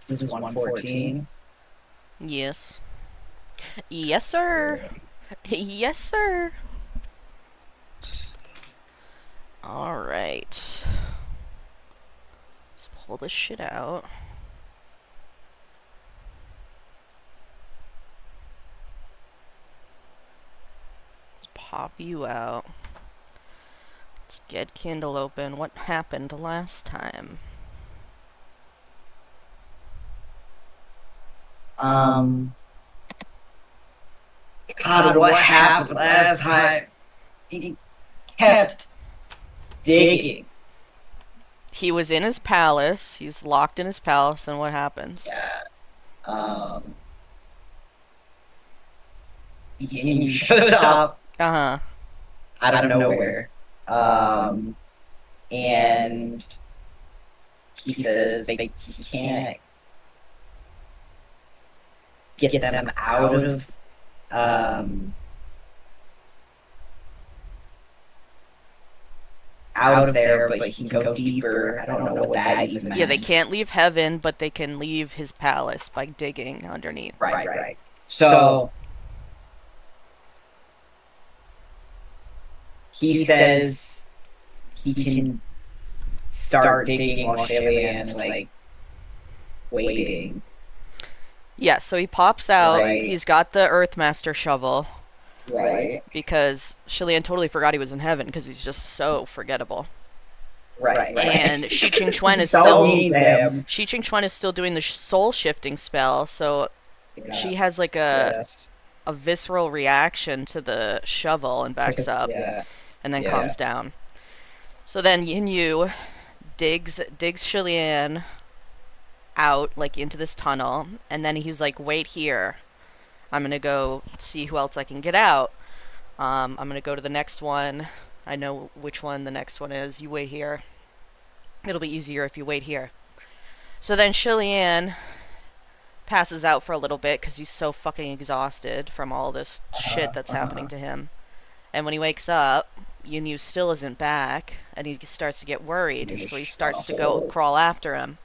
This is 114. Yes. Yes, sir. Yes, sir. Alright. Let's pull this shit out. Let's pop you out. Let's get Kindle open. What happened last time? God, what happened last time? He kept digging. He was in his palace. He's locked in his palace, and what happens? Yeah. He shows up Uh-huh. out of nowhere. And he says he can't get them out of there, but he can go deeper. I don't know what that even meant. Yeah, they can't leave heaven, but they can leave his palace by digging underneath. Right. So he says he can start digging while Shalian's like waiting. Yeah, so he pops out. Right. He's got the Earthmaster shovel. Right. Because Shilian totally forgot he was in heaven because he's just so forgettable. Right. And Shi Ching Chuan is so still mean to him. Shi Ching Chuan is still doing the soul shifting spell, so she has like a visceral reaction to the shovel and backs up, and then calms down. So then Yin Yu digs Shilian out like into this tunnel, and then he's like, "Wait here. I'm gonna go see who else I can get out. I'm gonna go to the next one. I know which one the next one is. You wait here. It'll be easier if you wait here." So then Shilian passes out for a little bit because he's so fucking exhausted from all this shit that's happening to him. And when he wakes up, Yin Yu still isn't back, and he starts to get worried. So he starts to go crawl after him.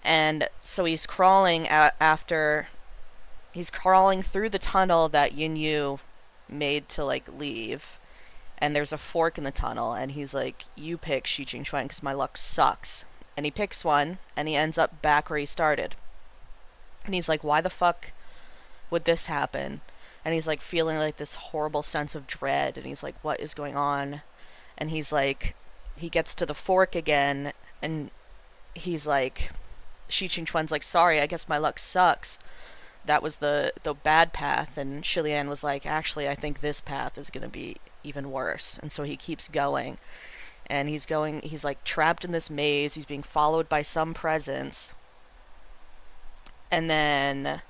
And so he's crawling after. He's crawling through the tunnel that Yin Yu made to like leave, and there's a fork in the tunnel, and he's like, "You pick Shi Ching Chuan because my luck sucks." And he picks one, and he ends up back where he started. And he's like, "Why the fuck would this happen?" And he's like feeling like this horrible sense of dread, and he's like, "What is going on?" And he's like, he gets to the fork again, and he's like, Shi Ching Chuan's like, "Sorry, I guess my luck sucks. That was the bad path." And Shilian was like, "Actually, I think this path is going to be even worse." And so he keeps going. And he's like trapped in this maze. He's being followed by some presence. And then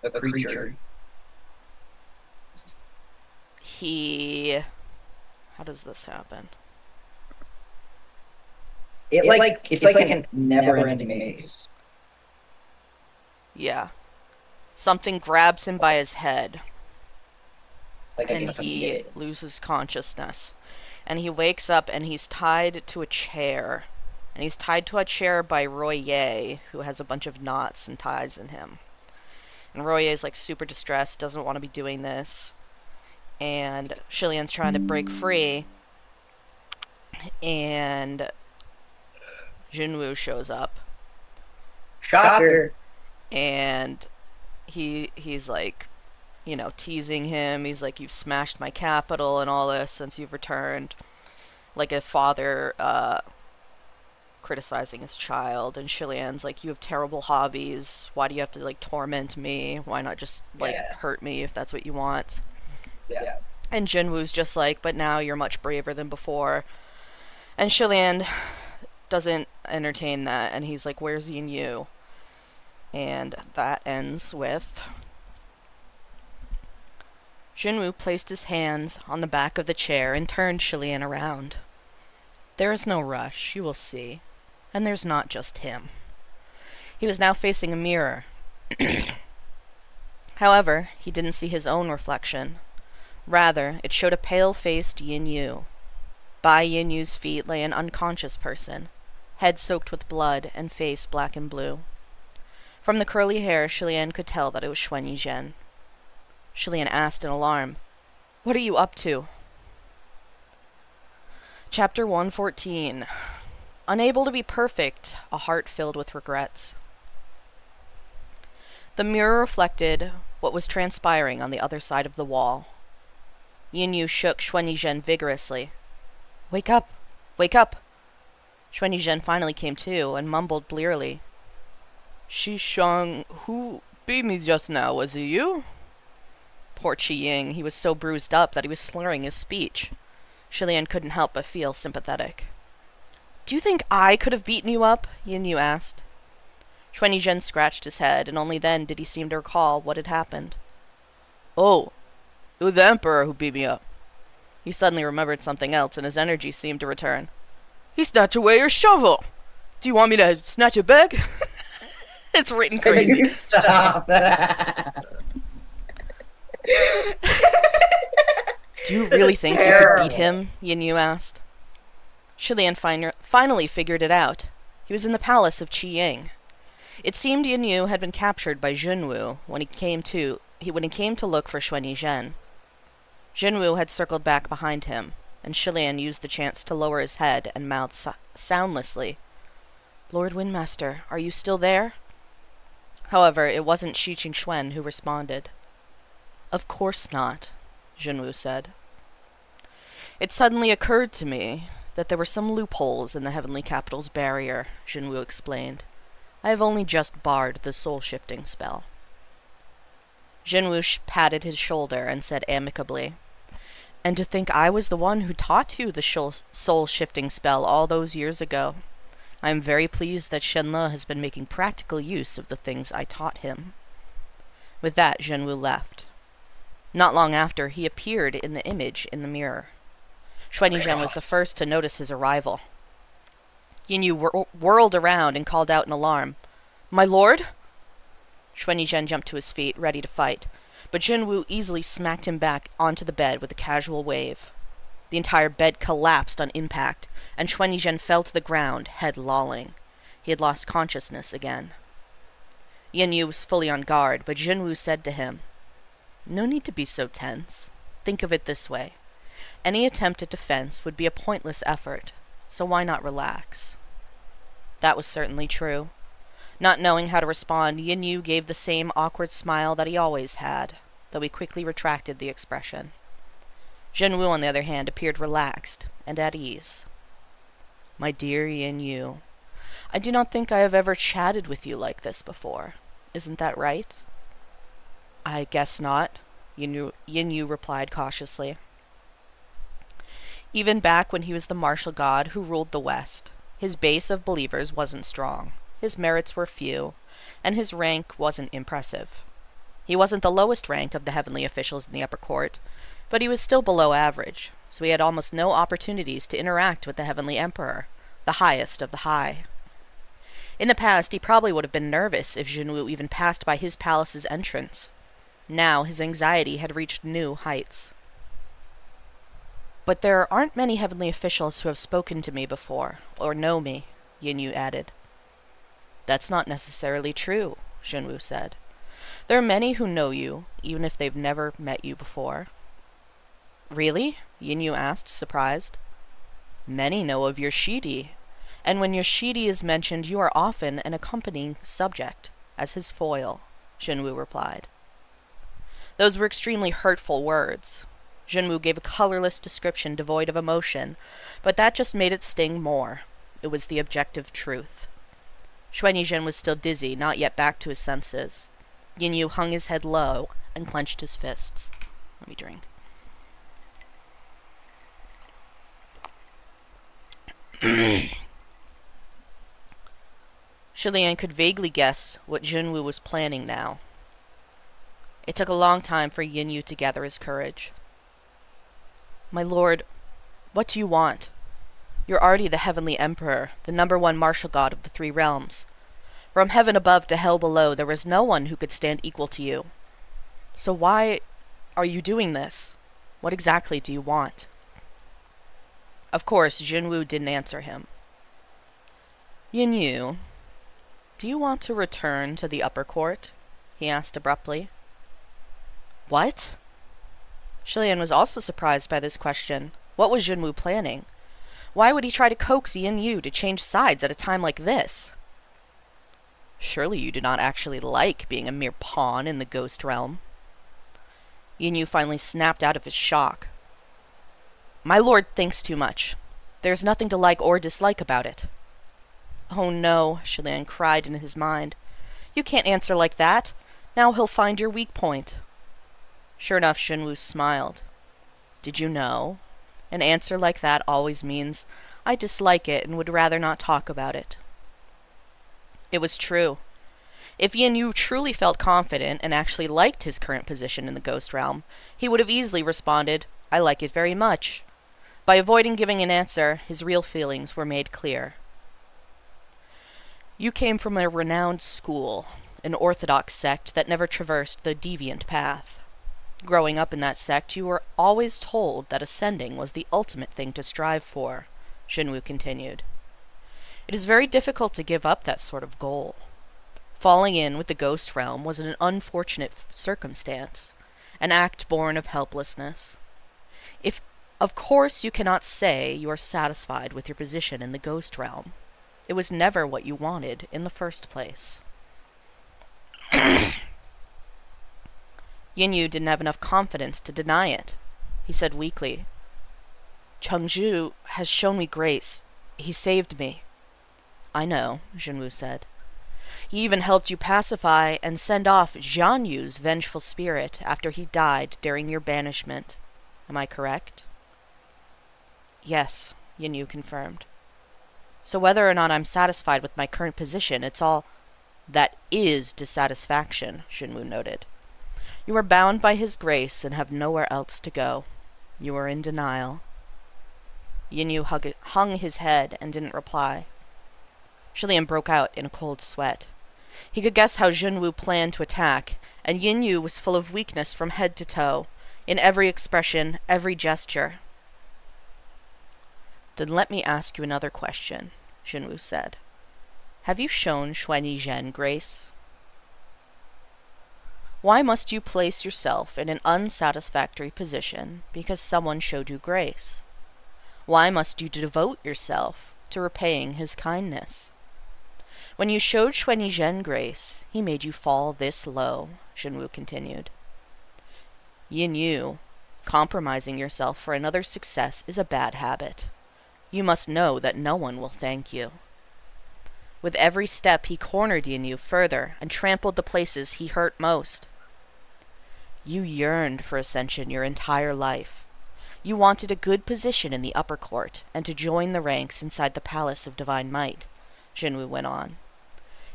a creature. How does this happen? It's like a never-ending maze. Yeah. Something grabs him by his head, and he loses consciousness. And he wakes up, and he's tied to a chair. And he's tied to a chair by Royer, who has a bunch of knots and ties in him. And Royer is like super distressed, doesn't want to be doing this. And Shilian's trying to break free. And Jinwoo shows up. Shocker. And he's like, you know, teasing him. He's like, "You've smashed my capital and all this since you've returned." Like a father criticizing his child. And Shilian's like, "You have terrible hobbies. Why do you have to like torment me? Why not just like hurt me if that's what you want?" Yeah. And Jinwoo's just like, "But now you're much braver than before." And Shilian doesn't entertain that, and he's like, "Where's Yin Yu?" And that ends with Jinwoo placed his hands on the back of the chair and turned Shilian around. "There is no rush, you will see. And there's not just him." He was now facing a mirror. However, he didn't see his own reflection. Rather, it showed a pale-faced Yin Yu. By Yin Yu's feet lay an unconscious person, head soaked with blood and face black and blue. From the curly hair, Shilian could tell that it was Xuan Yizhen. Shilian asked in alarm, "What are you up to?" Chapter 114. Unable to be perfect, a heart filled with regrets. The mirror reflected what was transpiring on the other side of the wall. Yin Yu shook Xuan Yizhen vigorously. "Wake up! Wake up!" Xuan Yizhen finally came to and mumbled blearily. "Shishang, who beat me just now? Was it you?" Poor Qi Ying, he was so bruised up that he was slurring his speech. Shilian couldn't help but feel sympathetic. "Do you think I could have beaten you up?" Yin Yu asked. Xuan Yizhen scratched his head, and only then did he seem to recall what had happened. "Oh, it was the Emperor who beat me up." He suddenly remembered something else, and his energy seemed to return. "He snatched away your shovel! Do you want me to snatch it back?" It's written crazy. Stop that. "Do you really think you could beat him?" Yin Yu asked. Shilian finally figured it out. He was in the palace of Qi Ying. It seemed Yin Yu had been captured by Junwu when he came to look for Xuan Yizhen. Junwu had circled back behind him, and Shilian used the chance to lower his head and mouth soundlessly, "Lord Windmaster, are you still there?" However, it wasn't Shi Qingxuan who responded. "Of course not," Junwu said. "It suddenly occurred to me that there were some loopholes in the Heavenly Capital's barrier," Junwu explained. "I have only just barred the soul-shifting spell." Junwu patted his shoulder and said amicably, "And to think I was the one who taught you the soul-shifting spell all those years ago. I am very pleased that Shenle has been making practical use of the things I taught him." With that, Junwu left. Not long after, he appeared in the image in the mirror. Xuan Yizhen was the first to notice his arrival. Yin Yu whirled around and called out in alarm, "My lord?" Xuan Yizhen jumped to his feet, ready to fight, but Junwu easily smacked him back onto the bed with a casual wave. The entire bed collapsed on impact, and Xuan Yizhen fell to the ground, head lolling. He had lost consciousness again. Yin Yu was fully on guard, but Junwu said to him, "No need to be so tense. Think of it this way. Any attempt at defense would be a pointless effort, so why not relax?" That was certainly true. Not knowing how to respond, Yin Yu gave the same awkward smile that he always had, though he quickly retracted the expression. Junwu, on the other hand, appeared relaxed and at ease. "My dear Yin Yu, I do not think I have ever chatted with you like this before. Isn't that right?" "I guess not," Yin Yu replied cautiously. Even back when he was the martial god who ruled the West, his base of believers wasn't strong, his merits were few, and his rank wasn't impressive. He wasn't the lowest rank of the heavenly officials in the upper court, but he was still below average, so he had almost no opportunities to interact with the Heavenly Emperor, the highest of the high. In the past, he probably would have been nervous if Junwu even passed by his palace's entrance. Now his anxiety had reached new heights. "But there aren't many heavenly officials who have spoken to me before, or know me," Yin Yu added. "That's not necessarily true," Junwu said. "There are many who know you, even if they've never met you before." "Really?" Yin Yu asked, surprised. "Many know of your Shidi, and when your Shidi is mentioned, you are often an accompanying subject, as his foil," Junwu replied. Those were extremely hurtful words. Junwu gave a colorless description devoid of emotion, but that just made it sting more. It was the objective truth. Xuan Yizhen was still dizzy, not yet back to his senses. Yin Yu hung his head low and clenched his fists. Let me drink. Shilian could vaguely guess what Junwu was planning now. It took a long time for Yin Yu to gather his courage. "My lord, what do you want? You're already the Heavenly Emperor, the #1 martial god of the three realms. From heaven above to hell below, there is no one who could stand equal to you. So why are you doing this? What exactly do you want?" Of course, Junwu didn't answer him. "Yin Yu, Do you want to return to the upper court? He asked abruptly. What? Shilian was also surprised by this question. What was Junwoo planning? Why would he try to coax Yin Yu to change sides at a time like this? Surely you do not actually like being a mere pawn in the ghost realm. Yin Yu finally snapped out of his shock. My lord thinks too much. There's nothing to like or dislike about it. Oh no, Shilian cried in his mind. You can't answer like that. Now he'll find your weak point. Sure enough, Junwoo smiled. Did you know? An answer like that always means, I dislike it and would rather not talk about it. It was true. If Yin Yu truly felt confident and actually liked his current position in the ghost realm, he would have easily responded, I like it very much. By avoiding giving an answer, his real feelings were made clear. You came from a renowned school, an orthodox sect that never traversed the deviant path. Growing up in that sect, you were always told that ascending was the ultimate thing to strive for, Junwoo continued. It is very difficult to give up that sort of goal. Falling in with the ghost realm was an unfortunate circumstance, an act born of helplessness. Of course you cannot say you are satisfied with your position in the ghost realm. It was never what you wanted in the first place. Yin Yu didn't have enough confidence to deny it. He said weakly, Chengzhu has shown me grace. He saved me. I know, Junwoo said. He even helped you pacify and send off Zhan Yu's vengeful spirit after he died during your banishment. Am I correct? Yes, Yin Yu confirmed. So whether or not I'm satisfied with my current position, it's all... That is dissatisfaction, Junwoo noted. You are bound by his grace and have nowhere else to go. You are in denial. Yin Yu hung his head and didn't reply. Shilian broke out in a cold sweat. He could guess how Junwoo planned to attack, and Yin Yu was full of weakness from head to toe, in every expression, every gesture. Then let me ask you another question, Junwoo said. Have you shown Xuan Yizhen grace? Why must you place yourself in an unsatisfactory position because someone showed you grace? Why must you devote yourself to repaying his kindness? When you showed Xuan Yizhen grace, he made you fall this low, Junwoo continued. Yin Yu, compromising yourself for another's success is a bad habit. You must know that no one will thank you. With every step he cornered Yin Yu further and trampled the places he hurt most. You yearned for ascension your entire life. You wanted a good position in the upper court and to join the ranks inside the Palace of Divine Might, Junwoo went on.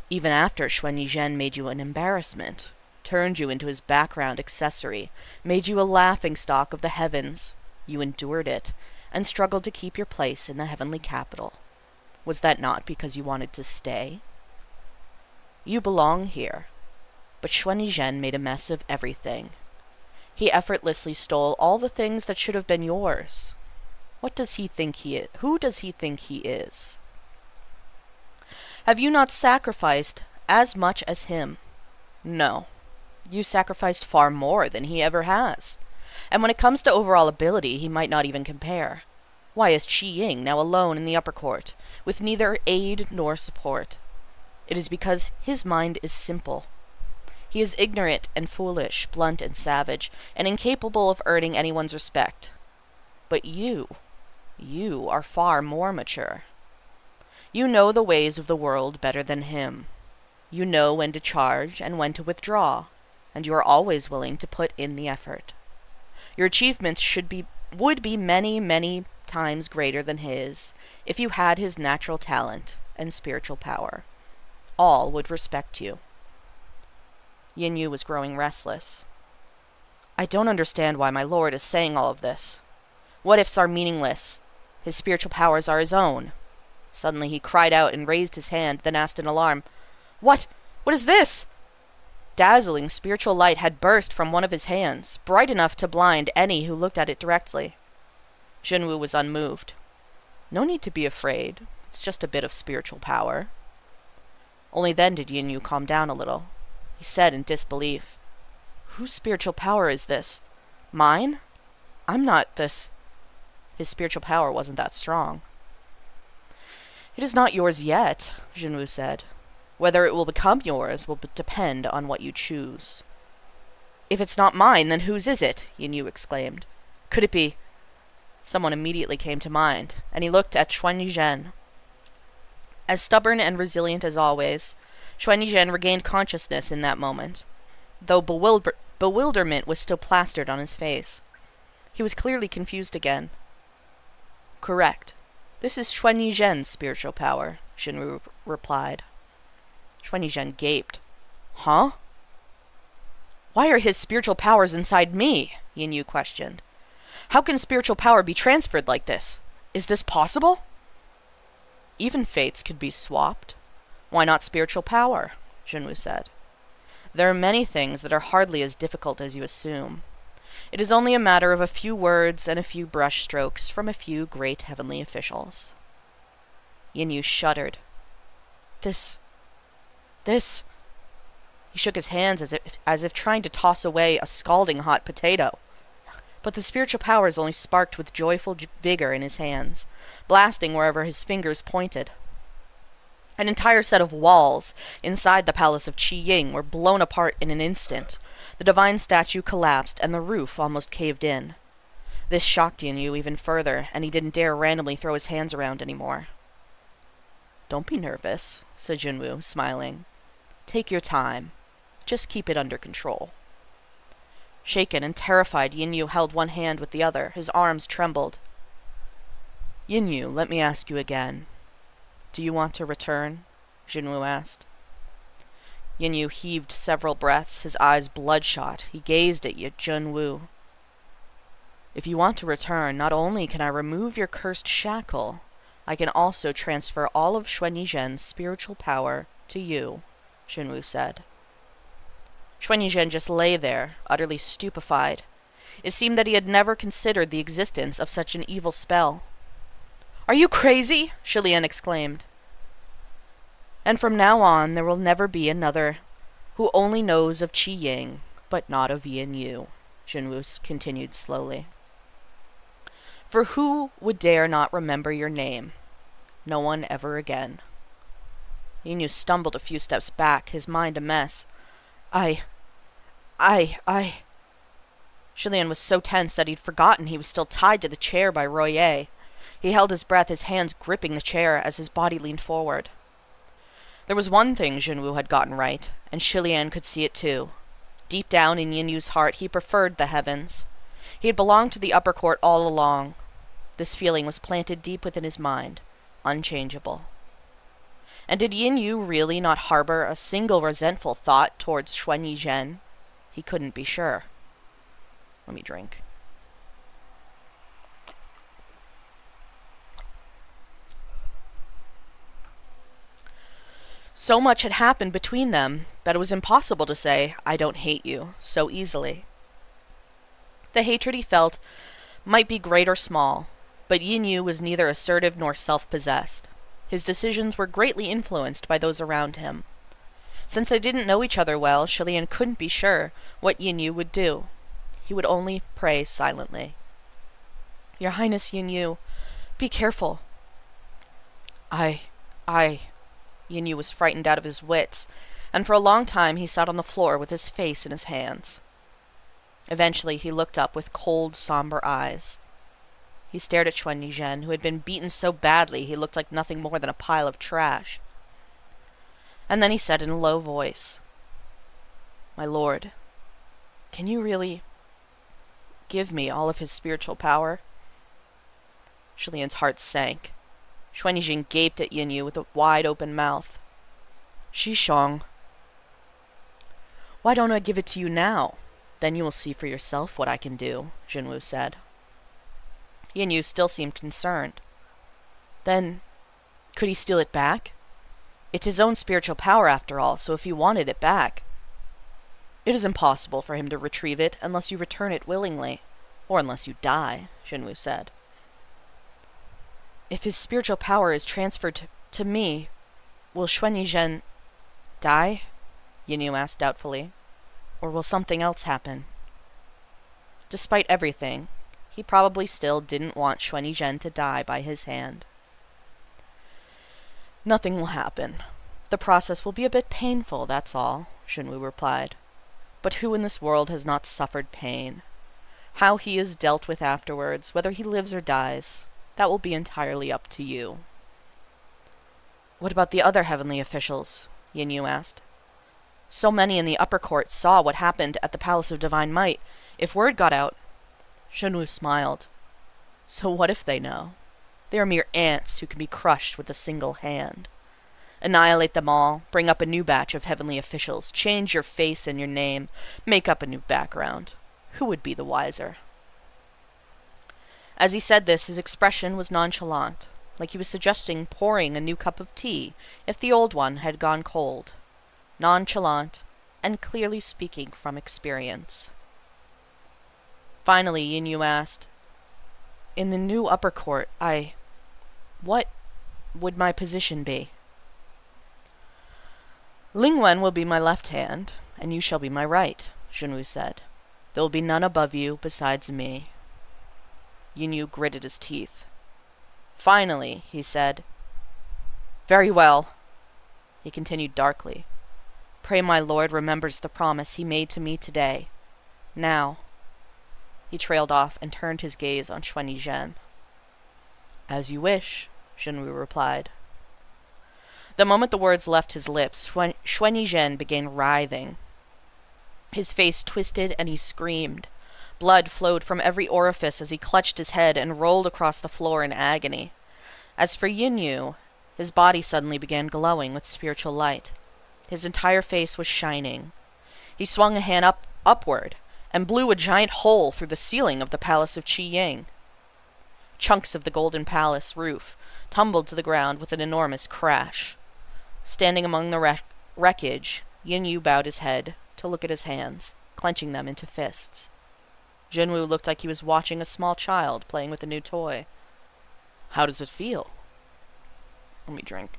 Even after Xuan Yizhen made you an embarrassment, turned you into his background accessory, made you a laughingstock of the heavens, you endured it, and struggled to keep your place in the heavenly capital. Was that not because you wanted to stay? You belong here, but Xuan Yizhen made a mess of everything. He effortlessly stole all the things that should have been yours. What does he think he is? Who does he think he is? Have you not sacrificed as much as him? No. You sacrificed far more than he ever has. And when it comes to overall ability, he might not even compare. Why is Qi Ying now alone in the upper court, with neither aid nor support? It is because his mind is simple. He is ignorant and foolish, blunt and savage, and incapable of earning anyone's respect. But you are far more mature. You know the ways of the world better than him. You know when to charge and when to withdraw, and you are always willing to put in the effort. Your achievements would be many, many times greater than his if you had his natural talent and spiritual power. All would respect you. Yin Yu was growing restless. I don't understand why my lord is saying all of this. What ifs are meaningless? His spiritual powers are his own. Suddenly he cried out and raised his hand, then asked in alarm, What? What is this? Dazzling spiritual light had burst from one of his hands, bright enough to blind any who looked at it directly. Junwoo was unmoved. No need to be afraid. It's just a bit of spiritual power. Only then did Yin Yu calm down a little. He said in disbelief, "Whose spiritual power is this? Mine? I'm not this." His spiritual power wasn't that strong. "It is not yours yet," Jinwu said. "Whether it will become yours will depend on what you choose." "If it's not mine, then whose is it?" Yin Yu exclaimed. "Could it be—" Someone immediately came to mind, and he looked at Xuan Yizhen. As stubborn and resilient as always, Xuan Yizhen regained consciousness in that moment, though bewilderment was still plastered on his face. He was clearly confused again. "Correct. This is Xuan Yizhen's spiritual power," Jinwu replied. Xuan Yizhen gaped. "Huh? Why are his spiritual powers inside me?" Yin Yu questioned. "How can spiritual power be transferred like this? Is this possible?" "Even fates could be swapped. Why not spiritual power?" Jinwu said. "There are many things that are hardly as difficult as you assume. It is only a matter of a few words and a few brush strokes from a few great heavenly officials." Yin Yu shuddered. This... He shook his hands as if trying to toss away a scalding hot potato. But the spiritual powers only sparked with joyful vigor in his hands, blasting wherever his fingers pointed. An entire set of walls inside the palace of Qi Ying were blown apart in an instant. The divine statue collapsed, and the roof almost caved in. This shocked Yin Yu even further, and he didn't dare randomly throw his hands around anymore. "Don't be nervous," said Jinwu, smiling. "Take your time. Just keep it under control." Shaken and terrified, Yin Yu held one hand with the other. His arms trembled. "Yin Yu, let me ask you again. Do you want to return?" Jinwu asked. Yin Yu heaved several breaths, his eyes bloodshot. He gazed at Jinwu. "If you want to return, not only can I remove your cursed shackle, I can also transfer all of Xuan Yizhen's spiritual power to you," Jinwu said. Xuan Yizhen just lay there, utterly stupefied. It seemed that he had never considered the existence of such an evil spell. "Are you crazy?" Shilian exclaimed. "And from now on there will never be another who only knows of Qi Ying, but not of Yin Yu," Jinwu continued slowly. "For who would dare not remember your name? No one ever again." Yin Yu stumbled a few steps back, his mind a mess. Shilian was so tense that he'd forgotten he was still tied to the chair by Royer. He held his breath, his hands gripping the chair as his body leaned forward. There was one thing Jinwu had gotten right, and Shilian could see it too. Deep down in Yin Yu's heart, he preferred the heavens. He had belonged to the upper court all along. This feeling was planted deep within his mind, unchangeable. And did Yin Yu really not harbor a single resentful thought towards Xuan Yizhen? He couldn't be sure. Let me drink. So much had happened between them that it was impossible to say, "I don't hate you," so easily. The hatred he felt might be great or small, but Yin Yu was neither assertive nor self-possessed. His decisions were greatly influenced by those around him. Since they didn't know each other well, Shilian couldn't be sure what Yin Yu would do. He would only pray silently. "Your Highness Yin Yu, be careful." I... Yin Yu was frightened out of his wits, and for a long time he sat on the floor with his face in his hands. Eventually he looked up with cold, somber eyes. He stared at Xuan Yizhen, who had been beaten so badly he looked like nothing more than a pile of trash. And then he said in a low voice, "My lord, can you really give me all of his spiritual power?" Shilian's heart sank. Xuan Yizhen gaped at Yin Yu with a wide-open mouth. "Shishong. Why don't I give it to you now? Then you will see for yourself what I can do," Jinwu said. Yin Yu still seemed concerned. "Then, could he steal it back? It's his own spiritual power after all, so if he wanted it back—" "It is impossible for him to retrieve it unless you return it willingly, or unless you die," Jinwu said. "If his spiritual power is transferred to me, will Xuan Yizhen Die? Yinyu asked doubtfully. Or will something else happen? Despite everything, he probably still didn't want Xuanyi Zhen to die by his hand. Nothing will happen. The process will be a bit painful, that's all, Xunwu replied. But who in this world has not suffered pain? How he is dealt with afterwards, whether he lives or dies, that will be entirely up to you. What about the other heavenly officials? Yinyu asked. So many in the upper court saw what happened at the Palace of Divine Might. If word got out... Xunwu smiled. So what if they know? They are mere ants who can be crushed with a single hand. Annihilate them all, bring up a new batch of heavenly officials, change your face and your name, make up a new background. Who would be the wiser? As he said this, his expression was nonchalant, like he was suggesting pouring a new cup of tea if the old one had gone cold. Nonchalant, and clearly speaking from experience. Finally, Yinyu asked, In the new upper court, what would my position be? Lingwen will be my left hand, and you shall be my right, Xunwu said. There will be none above you besides me. Yinyu gritted his teeth. Finally, he said, Very well, he continued darkly. Pray my lord remembers the promise he made to me today. Now. He trailed off and turned his gaze on Xuanyi Zhen. As you wish, Xunwu replied. The moment the words left his lips, Xuanyi Zhen began writhing. His face twisted and he screamed. Blood flowed from every orifice as he clutched his head and rolled across the floor in agony. As for Yinyu, his body suddenly began glowing with spiritual light. His entire face was shining. He swung a hand upward and blew a giant hole through the ceiling of the palace of Qi Ying. Chunks of the golden palace roof tumbled to the ground with an enormous crash. Standing among the wreckage, Yinyu bowed his head to look at his hands, clenching them into fists. Xunwu looked like he was watching a small child playing with a new toy. How does it feel? Let me drink.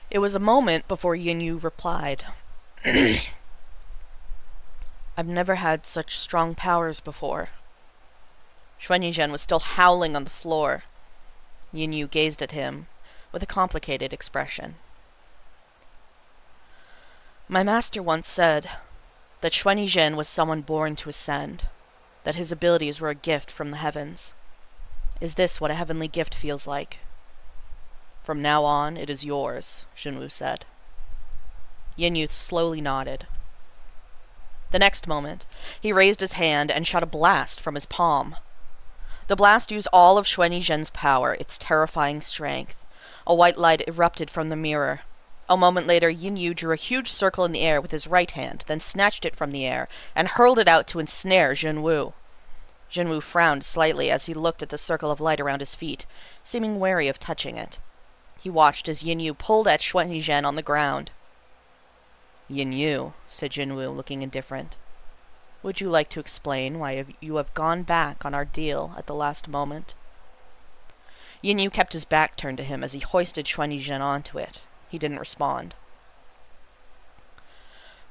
It was a moment before Yinyu replied. I've never had such strong powers before. Xuanyi Zhen was still howling on the floor. Yinyu gazed at him with a complicated expression. My master once said that Xuanyi Zhen was someone born to ascend, that his abilities were a gift from the heavens. Is this what a heavenly gift feels like? From now on, it is yours, Xunwu said. Yinyu slowly nodded. The next moment, he raised his hand and shot a blast from his palm. The blast used all of Xuanyi Zhen's power, its terrifying strength. A white light erupted from the mirror. A moment later, Yinyu drew a huge circle in the air with his right hand, then snatched it from the air and hurled it out to ensnare Xunwu. Xunwu frowned slightly as he looked at the circle of light around his feet, seeming wary of touching it. He watched as Yinyu pulled at Xuanyi Zhen on the ground. Yinyu, said Xunwu, looking indifferent. Would you like to explain why you have gone back on our deal at the last moment? Yinyu kept his back turned to him as he hoisted Xuanyi Zhen onto it. He didn't respond.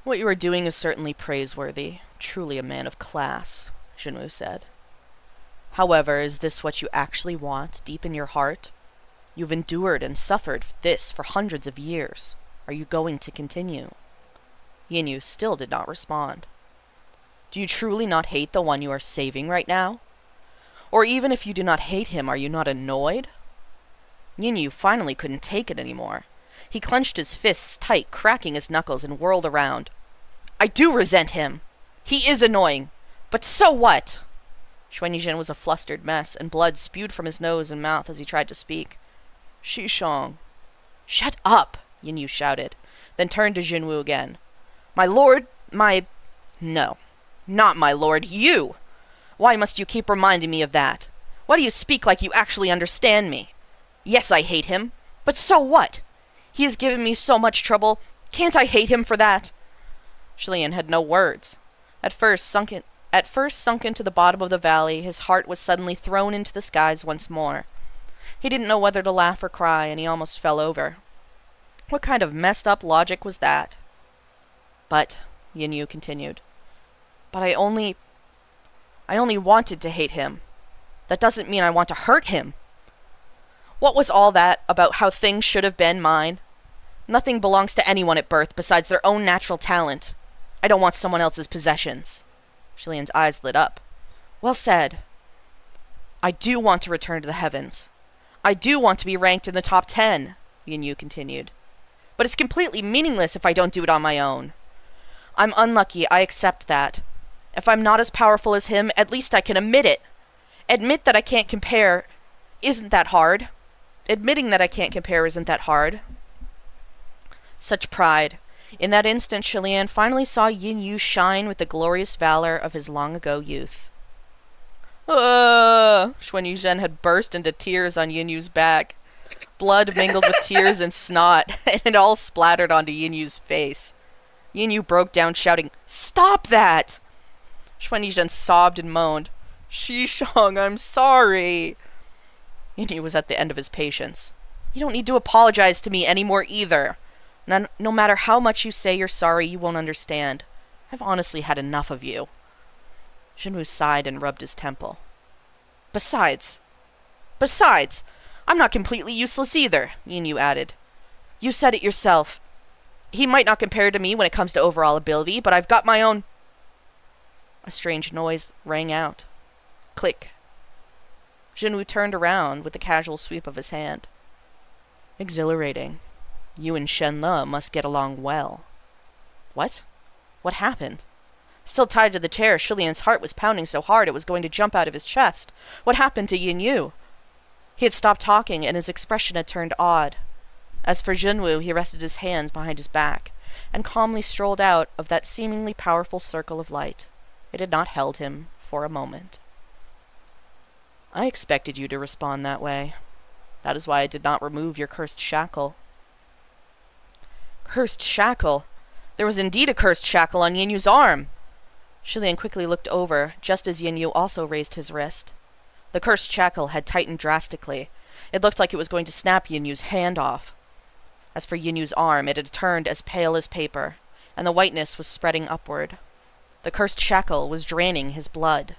What you are doing is certainly praiseworthy, truly a man of class, Xunwu said. However, is this what you actually want, deep in your heart? You've endured and suffered this for hundreds of years. Are you going to continue? Yinyu still did not respond. Do you truly not hate the one you are saving right now? Or even if you do not hate him, are you not annoyed? Yinyu finally couldn't take it anymore. He clenched his fists tight, cracking his knuckles, and whirled around. I do resent him. He is annoying. But so what? Xuanyi Zhen was a flustered mess, and blood spewed from his nose and mouth as he tried to speak. Shishong. Shut up, Yinyu shouted, then turned to Xunwu again. My lord, No, not my lord, you! Why must you keep reminding me of that? Why do you speak like you actually understand me? Yes, I hate him, but so what? He has given me so much trouble. Can't I hate him for that? Shilian had no words. At first, At first sunk into the bottom of the valley, his heart was suddenly thrown into the skies once more. He didn't know whether to laugh or cry, and he almost fell over. What kind of messed up logic was that? But, Yin Yu continued, but I only wanted to hate him. That doesn't mean I want to hurt him. What was all that about how things should have been mine? Nothing belongs to anyone at birth besides their own natural talent. I don't want someone else's possessions. Shilian's eyes lit up. Well said. I do want to return to the heavens. I do want to be ranked in the top 10, Yin Yu continued. But it's completely meaningless if I don't do it on my own. I'm unlucky, I accept that. If I'm not as powerful as him, at least I can admit it. Admit that I can't compare isn't that hard. Admitting that I can't compare isn't that hard. Such pride. In that instant, Shilian finally saw Yin Yu shine with the glorious valor of his long-ago youth. Xuan Yuzhen had burst into tears on Yin Yu's back. Blood mingled with tears and snot, and it all splattered onto Yin Yu's face. Yin Yu broke down, shouting, "Stop that!" Xuan Yuzhen sobbed and moaned, "Shishong, I'm sorry." Yin Yu was at the end of his patience. "You don't need to apologize to me anymore either. No matter how much you say you're sorry, you won't understand. I've honestly had enough of you." Jinwu sighed and rubbed his temple. Besides, I'm not completely useless either, Yin Yu added. You said it yourself. He might not compare to me when it comes to overall ability, but I've got my own... A strange noise rang out. Click. Jinwu turned around with a casual sweep of his hand. Exhilarating. You and Shen Le must get along well. What? What happened? Still tied to the chair, Shilian's heart was pounding so hard it was going to jump out of his chest. What happened to Yin Yu? He had stopped talking, and his expression had turned odd. As for Jinwu, he rested his hands behind his back, and calmly strolled out of that seemingly powerful circle of light. It had not held him for a moment. I expected you to respond that way. That is why I did not remove your cursed shackle. Cursed shackle? There was indeed a cursed shackle on Yin Yu's arm. Shilian quickly looked over, just as Yin Yu also raised his wrist. The cursed shackle had tightened drastically. It looked like it was going to snap Yin Yu's hand off. As for Yin Yu's arm, it had turned as pale as paper, and the whiteness was spreading upward. The cursed shackle was draining his blood.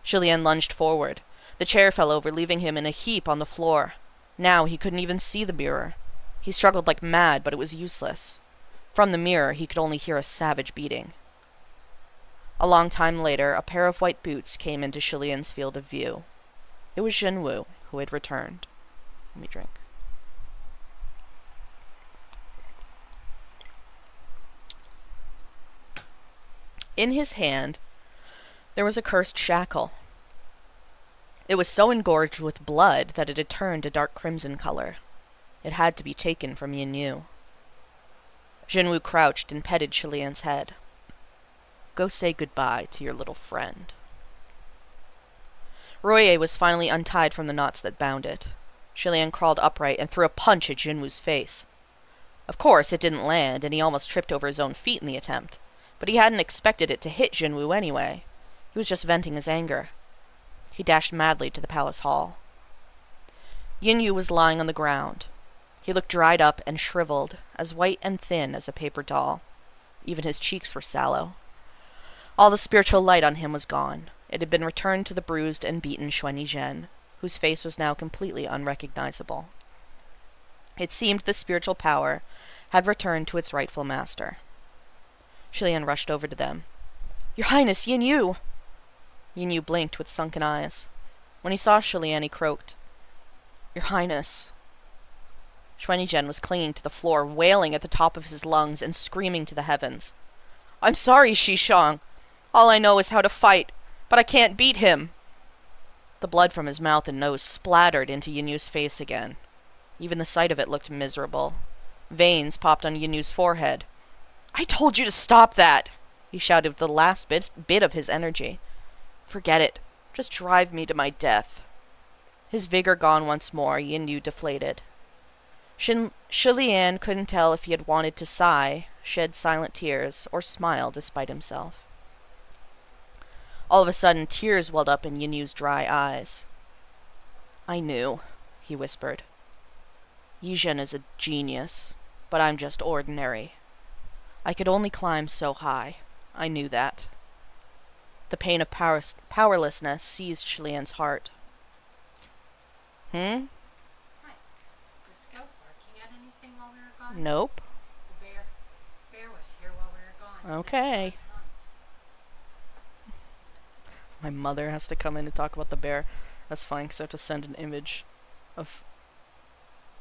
Shilian lunged forward. The chair fell over, leaving him in a heap on the floor. Now he couldn't even see the mirror. He struggled like mad, but it was useless. From the mirror, he could only hear a savage beating. A long time later, a pair of white boots came into Shilian's field of view. It was Jinwu, who had returned. Let me drink. In his hand, there was a cursed shackle. It was so engorged with blood that it had turned a dark crimson color. It had to be taken from Yin Yu. Jinwu crouched and petted Shilian's head. Go say goodbye to your little friend. Royer was finally untied from the knots that bound it. Shilian crawled upright and threw a punch at Jinwu's face. Of course, it didn't land, and he almost tripped over his own feet in the attempt. But he hadn't expected it to hit Jinwu anyway. He was just venting his anger. He dashed madly to the palace hall. Yin Yu was lying on the ground. He looked dried up and shriveled, as white and thin as a paper doll. Even his cheeks were sallow. All the spiritual light on him was gone. It had been returned to the bruised and beaten Xuan Yizhen, whose face was now completely unrecognizable. It seemed the spiritual power had returned to its rightful master. Shilian rushed over to them. Your Highness, Yin Yu! Yin Yu blinked with sunken eyes. When he saw Shilian, he croaked. Your Highness. Xuan Yizhen was clinging to the floor, wailing at the top of his lungs and screaming to the heavens. I'm sorry, Shishong. All I know is how to fight, but I can't beat him. The blood from his mouth and nose splattered into Yin Yu's face again. Even the sight of it looked miserable. Veins popped on Yin Yu's forehead. I told you to stop that, he shouted with the last bit of his energy. Forget it. Just drive me to my death. His vigor gone once more, Yin Yu deflated. Shilian couldn't tell if he had wanted to sigh, shed silent tears, or smile despite himself. All of a sudden, tears welled up in Yinyu's dry eyes. I knew, he whispered. Yizhen is a genius, but I'm just ordinary. I could only climb so high. I knew that. The pain of powerlessness seized Shilian's heart. Hi. The scout barking at anything while we were gone? Nope. The bear was here while we were gone. Okay. My mother has to come in and talk about the bear. That's fine, because I have to send an image of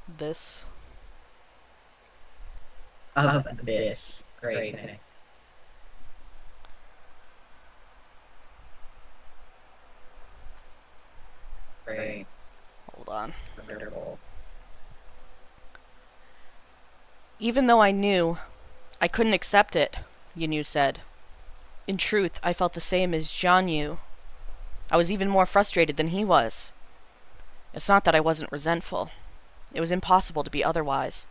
this. Of this. Great, thanks. Great. Hold on. Wonderful. Even though I knew, I couldn't accept it, Yinyu said. In truth, I felt the same as Jianyu. I was even more frustrated than he was. It's not that I wasn't resentful. It was impossible to be otherwise.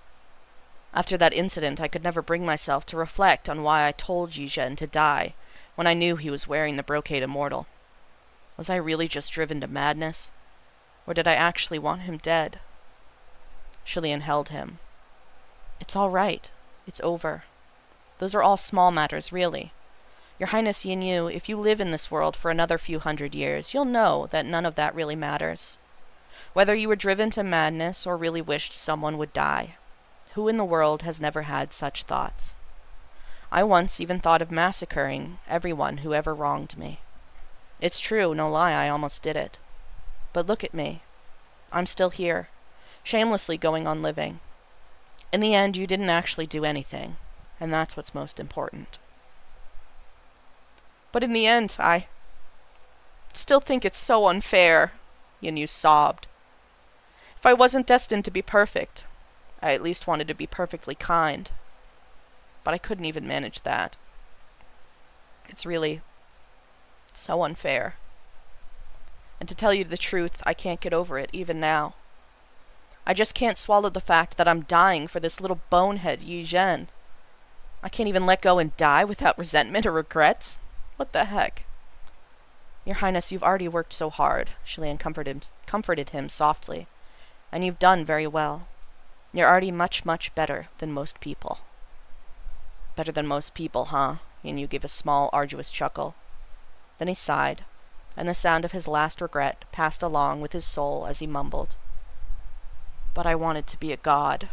After that incident, I could never bring myself to reflect on why I told Yizhen to die when I knew he was wearing the brocade immortal. Was I really just driven to madness? Or did I actually want him dead? Shilian held him. It's all right. It's over. Those are all small matters, really. Your Highness Yinyu, if you live in this world for another few hundred years, you'll know that none of that really matters. Whether you were driven to madness or really wished someone would die, who in the world has never had such thoughts? I once even thought of massacring everyone who ever wronged me. It's true, no lie, I almost did it. But look at me. I'm still here, shamelessly going on living. In the end, you didn't actually do anything, and that's what's most important. But in the end, I still think it's so unfair, Yinyu sobbed. If I wasn't destined to be perfect, I at least wanted to be perfectly kind. But I couldn't even manage that. It's really so unfair. And to tell you the truth, I can't get over it, even now. I just can't swallow the fact that I'm dying for this little bonehead Yizhen. I can't even let go and die without resentment or regrets. What the heck? Your Highness, you've already worked so hard, Shilian comforted him softly. And you've done very well. You're already much, much better than most people. Better than most people, huh? Yinyu gave a small, arduous chuckle. Then he sighed, and the sound of his last regret passed along with his soul as he mumbled. But I wanted to be a god.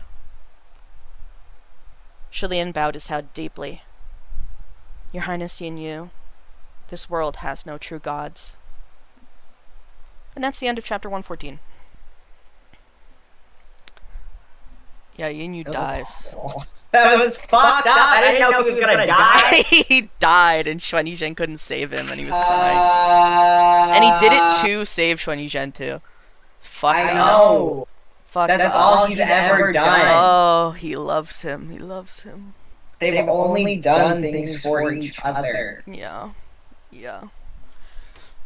Shilian bowed his head deeply. Your Highness Yinyu, this world has no true gods. And that's the end of chapter 114. Yeah, Yinyu dies. That was fucked up. I didn't know he was gonna die. He died, and Xuan Yizhen couldn't save him, and he was crying. And he did it to save Xuan Yizhen too. Fucked I up. know. Fucked That's up. all he's ever done. Oh, he loves him. He loves him. They've only done things for each other. Yeah. Yeah.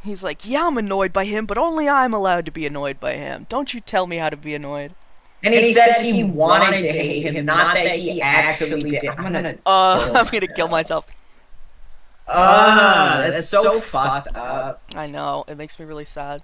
He's like, yeah, I'm annoyed by him, but only I'm allowed to be annoyed by him. Don't you tell me how to be annoyed. And he said he wanted to hate him, not that he actually did. I'm gonna kill myself. That's so fucked up. I know. It makes me really sad.